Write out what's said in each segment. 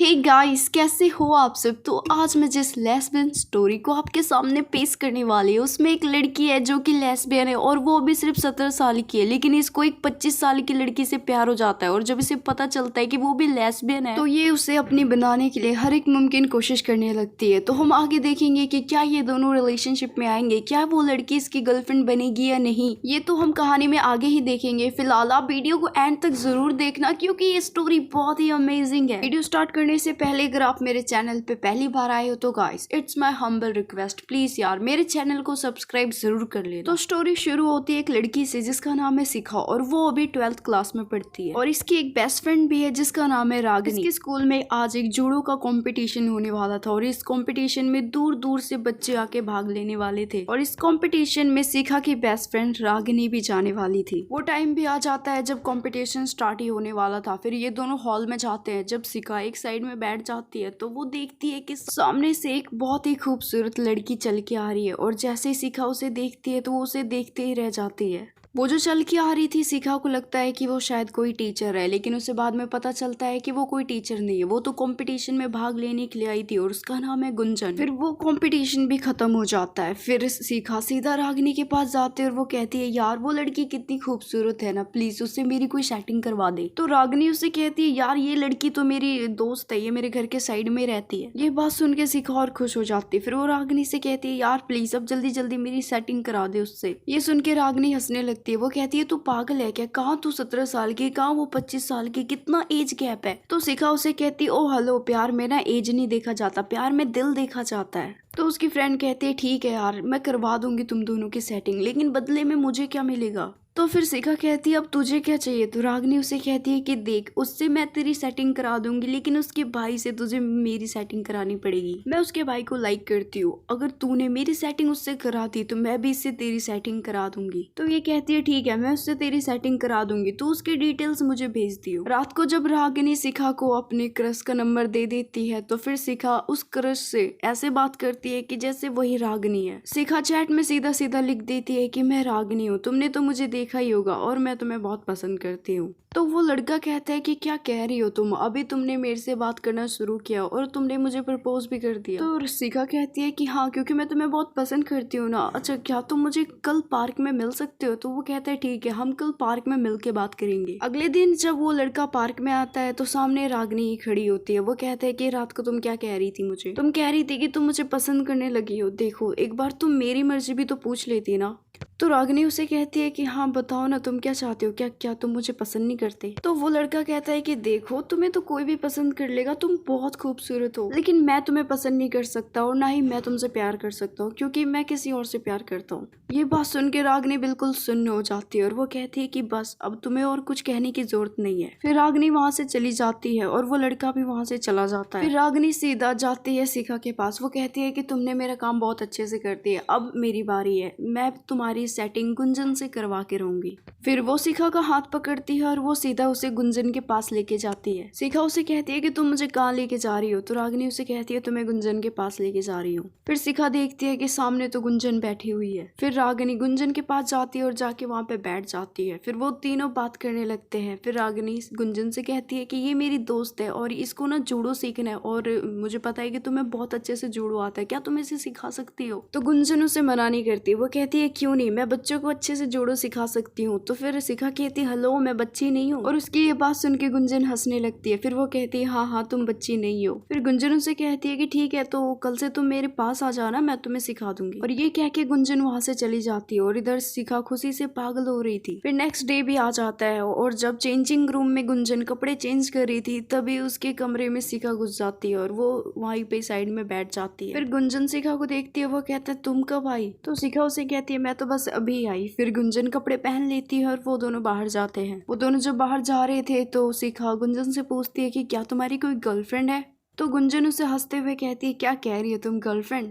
Hey guys, कैसे हो आप सब। तो आज मैं जिस लेस्बियन स्टोरी को आपके सामने पेश करने वाली हूँ उसमें एक लड़की है जो कि लेस्बियन है और वो भी सिर्फ 17 साल की है, लेकिन इसको एक 25 साल की लड़की से प्यार हो जाता है। और जब इसे पता चलता है कि वो भी लेस्बियन है तो ये उसे अपनी बनाने के लिए हर एक मुमकिन कोशिश करने लगती है। तो हम आगे देखेंगे कि क्या ये दोनों रिलेशनशिप में आएंगे, क्या वो लड़की इसकी गर्लफ्रेंड बनेगी या नहीं, ये तो हम कहानी में आगे ही देखेंगे। फिलहाल आप वीडियो को एंड तक जरूर देखना क्योंकि ये स्टोरी बहुत ही अमेजिंग है। वीडियो स्टार्ट करने से पहले अगर आप मेरे चैनल पे पहली बार आए हो तो guys it's my humble request, please यार मेरे चैनल को सब्सक्राइब जरूर कर ले। तो स्टोरी शुरू होती है एक लड़की से जिसका नाम है शिखा और वो अभी 12th क्लास में पढ़ती है और इसकी एक बेस्ट फ्रेंड भी है जिसका नाम है रागिनी। इसके स्कूल में आज एक जूडो का कंपटीशन होने वाला था और इस कंपटीशन में दूर दूर से बच्चे आके भाग लेने वाले थे और इस कंपटीशन में शिखा की बेस्ट फ्रेंड रागिनी भी जाने वाली थी। वो टाइम भी आ जाता है जब कंपटीशन स्टार्ट ही होने वाला था। फिर ये दोनों हॉल में जाते हैं। जब शिखा एक साइड में बैठ जाती है तो वो देखती है कि सामने से एक बहुत ही खूबसूरत लड़की चल के आ रही है और जैसे ही शिखा उसे देखती है तो वो उसे देखते ही रह जाती है। वो जो चल के आ रही थी शिखा को लगता है कि वो शायद कोई टीचर है, लेकिन उसे बाद में पता चलता है कि वो कोई टीचर नहीं है, वो तो कंपटीशन में भाग लेने के लिए आई थी और उसका नाम है गुंजन। फिर वो कंपटीशन भी खत्म हो जाता है। फिर शिखा सीधा रागिनी के पास जाती है और वो कहती है यार वो लड़की कितनी खूबसूरत है ना, प्लीज उससे मेरी कोई सेटिंग करवा दे। तो रागिनी उसे कहती है यार ये लड़की तो मेरी दोस्त है, ये मेरे घर के साइड में रहती है। ये बात सुन के शिखा और खुश हो जाती है। फिर वो रागिनी से कहती है यार प्लीज अब जल्दी जल्दी मेरी सेटिंग करा दे उससे। ये सुन के रागिनी हंसने लगती है। वो कहती है तू पागल है क्या, कहाँ तू 17 साल की, कहाँ वो 25 साल की, कितना एज गैप है। तो शिखा उसे कहती ओ हेलो प्यार में ना एज नहीं देखा जाता, प्यार में दिल देखा जाता है। तो उसकी फ्रेंड कहती है ठीक है यार मैं करवा दूंगी तुम दोनों की सेटिंग, लेकिन बदले में मुझे क्या मिलेगा। तो फिर शिखा कहती है अब तुझे क्या चाहिए। तो रागिनी उसे कहती है कि देख उससे मैं तेरी सेटिंग करा दूंगी, लेकिन उसके भाई से तुझे मेरी सेटिंग करानी पड़ेगी। मैं उसके भाई को लाइक करती हूँ, अगर तूने मेरी सेटिंग उससे करा दी तो मैं भी इससे तेरी सेटिंग करा दूंगी। तो ये कहती है ठीक है मैं उससे तेरी सेटिंग करा दूंगी, तू उसके डिटेल्स मुझे भेज दियो। रात को जब रागिनी शिखा को अपने क्रश का नंबर दे देती है तो फिर शिखा उस क्रश से ऐसे बात करती है कि जैसे वही रागिनी है। शिखा चैट में सीधा सीधा लिख देती है कि मैं रागिनी हूँ, तुमने तो मुझे देखा ही होगा और मैं तुम्हें बहुत पसंद करती हूँ। तो वो लड़का कहता है कि क्या कह रही हो तुम, अभी तुमने मेरे से बात करना शुरू किया और तुमने मुझे प्रपोज भी कर दिया। तो शिखा कहती है कि हाँ क्योंकि मैं तुम्हें बहुत पसंद करती हूँ ना। अच्छा क्या तुम मुझे कल पार्क में मिल सकते हो। तो वो कहता है ठीक है हम कल पार्क में मिल के बात करेंगे। अगले दिन जब वो लड़का पार्क में आता है तो सामने रागिनी ही खड़ी होती है। वो कहता है कि रात को तुम क्या कह रही थी मुझे, तुम कह रही थी कि तुम मुझे पसंद करने लगी हो, देखो एक बार तुम मेरी मर्जी भी तो पूछ लेती ना। तो रागिनी उसे कहती है कि हाँ बताओ ना तुम क्या चाहते हो, क्या क्या तुम मुझे पसंद नहीं करते। तो वो लड़का कहता है कि देखो तुम्हें तो कोई भी पसंद कर लेगा, तुम बहुत खूबसूरत हो, लेकिन मैं तुम्हें पसंद नहीं कर सकता और ना ही मैं तुमसे प्यार कर सकता हूँ क्योंकि मैं किसी और से प्यार करता हूँ। ये बात सुन के रागिनी बिल्कुल सुन्न हो जाती है और वो कहती है कि बस अब तुम्हें और कुछ कहने की जरूरत नहीं है। फिर रागिनी वहाँ से चली जाती है और वो लड़का भी वहाँ से चला जाता है। फिर रागिनी सीधा जाती है शिखा के पास। वो कहती है कि तुमने मेरा काम बहुत अच्छे से कर दिया, अब मेरी बारी है, मैं तुम्हारी सेटिंग गुंजन से करवा के रहूंगी। फिर वो शिखा का हाथ पकड़ती है और वो सीधा उसे गुंजन के पास लेके जाती है। शिखा उसे कहती है कि तुम मुझे कहाँ लेके जा रही हो। तो रागिनी उसे कहती है तुम्हें गुंजन के पास लेके जा रही हूँ। फिर शिखा देखती है कि सामने तो गुंजन बैठी हुई है। फिर रागिनी गुंजन के पास जाती है और जाके वहाँ पे बैठ जाती है। फिर वो तीनों बात करने लगते हैं। फिर रागिनी गुंजन से कहती है कि ये मेरी दोस्त है और इसको ना जूडो सीखना है और मुझे पता है कि तुम्हें बहुत अच्छे से जूडो आता है, क्या तुम इसे सिखा सकती हो। तो गुंजन उसे मना नहीं करती। वो कहती है क्यों नहीं, मैं बच्चों को अच्छे से जूडो सिखा सकती हूँ। तो फिर शिखा कहती हेलो मैं बच्ची नहीं हूँ और उसकी ये बात सुन के गुंजन हंसने लगती है। फिर वो कहती है हाँ हाँ तुम बच्ची नहीं हो। फिर गुंजन उसे कहती है कि ठीक है तो कल से तुम मेरे पास आ जाना, मैं तुम्हें सिखा दूंगी। और ये कह के गुंजन वहाँ से चली जाती है और इधर शिखा खुशी से पागल हो रही थी। फिर नेक्स्ट डे भी आ जाता है और जब चेंजिंग रूम में गुंजन कपड़े चेंज कर रही थी तभी उसके कमरे में शिखा घुस जाती है और वो वहीं पे साइड में बैठ जाती है। फिर गुंजन शिखा को देखती है। वो कहता है तुम कब आई। तो शिखा उसे कहती है मैं तो बस अभी आई। फिर गुंजन कपड़े पहन लेती है और वो दोनों बाहर जाते हैं। वो दोनों जब बाहर जा रहे थे तो शिखा गुंजन से पूछती है कि क्या तुम्हारी कोई गर्लफ्रेंड है। तो गुंजन उसे हंसते हुए कहती है क्या कह रही हो तुम, गर्लफ्रेंड,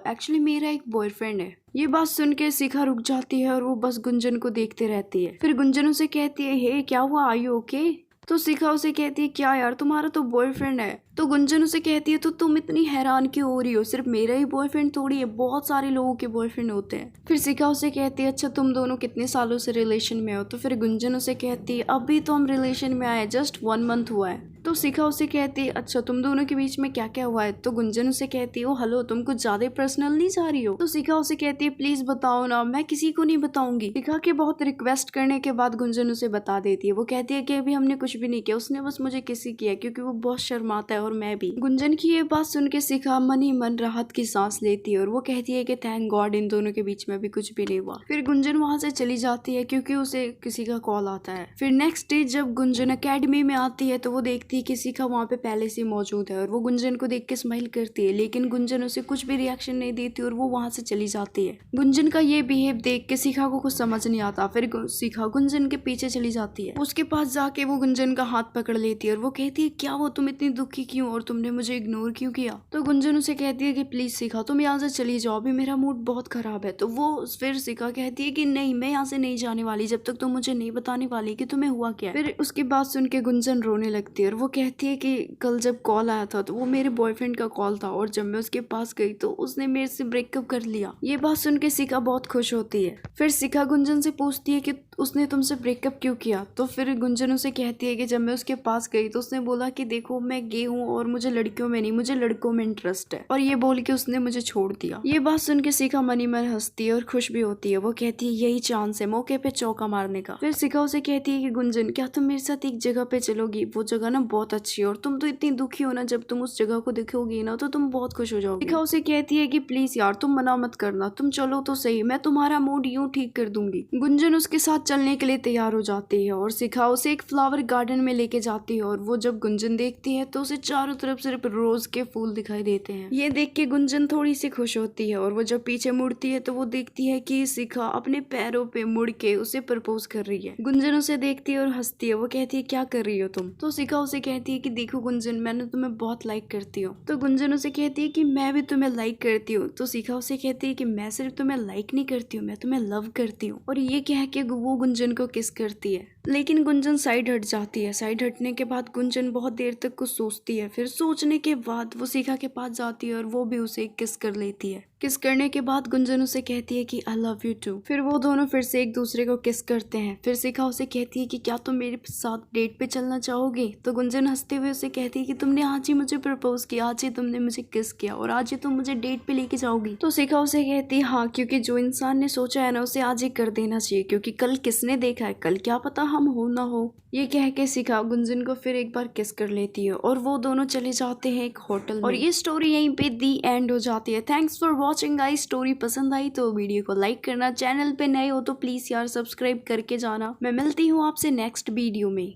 एक्चुअली मेरा एक बॉयफ्रेंड है। ये बात सुन के शिखा रुक जाती है और वो बस गुंजन को देखते रहती है। फिर गुंजन उसे कहती है हे क्या हुआ, आर यू ओके। तो शिखा उसे कहती है क्या यार तुम्हारा तो बॉयफ्रेंड है। तो गुंजन उसे कहती है तो तुम इतनी हैरान क्यों हो रही हो, सिर्फ मेरा ही बॉयफ्रेंड थोड़ी है, बहुत सारे लोगों के बॉयफ्रेंड होते हैं। फिर शिखा उसे कहती है अच्छा तुम दोनों कितने सालों से रिलेशन में हो। तो फिर गुंजन उसे कहती है अभी तो हम रिलेशन में आए, जस्ट 1 मंथ हुआ है। तो शिखा उसे कहती है अच्छा तुम दोनों के बीच में क्या क्या हुआ है। तो गुंजन उसे कहती है ओ हेलो तुम कुछ ज्यादा पर्सनल नहीं जा रही हो। तो शिखा उसे कहती है प्लीज बताओ ना, मैं किसी को नहीं बताऊंगी। शिखा के बहुत रिक्वेस्ट करने के बाद गुंजन उसे बता देती है। वो कहती है कि अभी हमने कुछ भी नहीं किया, उसने बस मुझे किसी किया क्योंकि वो बहुत शर्माता है और मैं भी। गुंजन की ये बात सुन के शिखा मन ही मन राहत की सांस लेती है और वो कहती है कि थैंक गॉड इन दोनों के बीच में भी कुछ भी नहीं हुआ। फिर गुंजन वहां से चली जाती है क्योंकि उसे किसी का कॉल आता है। फिर नेक्स्ट डे जब गुंजन अकेडमी में आती है तो वो देखती है कि शिखा वहाँ पे पहले से मौजूद है और वो गुंजन को देख के स्माइल करती है, लेकिन गुंजन उसे कुछ भी रिएक्शन नहीं देती और वो वहां से चली जाती है। गुंजन का ये बिहेव देख के शिखा को कुछ समझ नहीं आता। फिर शिखा गुंजन के पीछे चली जाती है। उसके पास जाके वो गुंजन का हाथ पकड़ लेती है और वो कहती है क्या वो तुम इतनी दुखी क्यों और तुमने मुझे इग्नोर क्यों किया। तो गुंजन उसे कहती है कि प्लीज शिखा तुम यहाँ से चली जाओ, अभी मेरा मूड बहुत खराब है। तो वो फिर शिखा कहती है कि नहीं मैं यहाँ से नहीं जाने वाली जब तक तुम मुझे नहीं बताने वाली कि तुम्हें हुआ क्या। फिर उसकी बात सुन के गुंजन रोने लगती है और वो कहती है कि कल जब कॉल आया था तो वो मेरे बॉयफ्रेंड का कॉल था और जब मैं उसके पास गई तो उसने मेरे से ब्रेकअप कर लिया। ये बात सुन के शिखा बहुत खुश होती है। फिर शिखा गुंजन से पूछती है कि उसने तुमसे ब्रेकअप क्यों किया। तो फिर गुंजन उसे कहती है कि जब मैं उसके पास गई तो उसने बोला कि देखो मैं गे हूँ और मुझे लड़कियों में नहीं मुझे लड़कों में इंटरेस्ट है, और ये बोल के उसने मुझे छोड़ दिया। ये बात सुन के शिखा मनी मन हंसती है और खुश भी होती है। वो कहती है यही चांस है मौके पे चौका मारने का। फिर शिखा उसे कहती है कि गुंजन क्या तुम मेरे साथ एक जगह पे चलोगी, वो जगह ना बहुत अच्छी है और तुम तो इतनी दुखी हो ना, जब तुम उस जगह को देखोगी ना तो तुम बहुत खुश हो जाओगी। शिखा उसे कहती है कि प्लीज यार तुम मना मत करना, तुम चलो तो सही, मैं तुम्हारा मूड यूं ठीक कर दूंगी। गुंजन उसके साथ चलने के लिए तैयार हो जाती है और शिखा उसे एक फ्लावर गार्डन में लेके जाती है और वो जब गुंजन देखती है तो उसे चारों तरफ सिर्फ रोज के फूल दिखाई देते हैं। ये देख के गुंजन थोड़ी सी खुश होती है और वो जब पीछे मुड़ती है तो वो देखती है कि शिखा अपने पैरों पे मुड़ के उसे प्रपोज कर रही है। गुंजन उसे देखती है और हंसती है। वो कहती है क्या कर रही हो तुम। तो शिखा उसे कहती है कि देखो गुंजन मैंने तुम्हें बहुत लाइक करती हूँ। तो गुंजन उसे कहती है कि मैं भी तुम्हें लाइक करती हूँ। तो शिखा उसे कहती है कि मैं सिर्फ तुम्हें लाइक नहीं करती हूँ, मैं तुम्हें लव करती हूँ। और ये कह के वो गुंजन को किस करती है, लेकिन गुंजन साइड हट जाती है। साइड हटने के बाद गुंजन बहुत देर तक कुछ सोचती है। फिर सोचने के बाद वो शिखा के पास जाती है और वो भी उसे किस कर लेती है। किस करने के बाद गुंजन उसे कहती है कि आई लव यू टू। फिर वो दोनों फिर से एक दूसरे को किस करते हैं। फिर शिखा उसे कहती है कि क्या तुम मेरे साथ डेट पे चलना चाहोगे। तो गुंजन हंसते हुए उसे कहती है कि तुमने आज ही मुझे प्रपोज किया, आज ही तुमने मुझे किस किया और आज ही तुम मुझे डेट पे लेके जाओगी। तो शिखा उसे कहती है हाँ, क्योंकि जो इंसान ने सोचा है ना उसे आज ही कर देना चाहिए, क्योंकि कल किसने देखा है, कल क्या पता हम हो ना हो। ये कह के शिखा गुंजन को फिर एक बार किस कर लेती है और वो दोनों चले जाते हैं एक होटल में। और ये स्टोरी यहीं पे दी एंड हो जाती है। Thanks for watching guys. Story पसंद आई तो वीडियो को लाइक करना, चैनल पे नए हो तो प्लीज यार सब्सक्राइब करके जाना। मैं मिलती हूँ आपसे नेक्स्ट वीडियो में।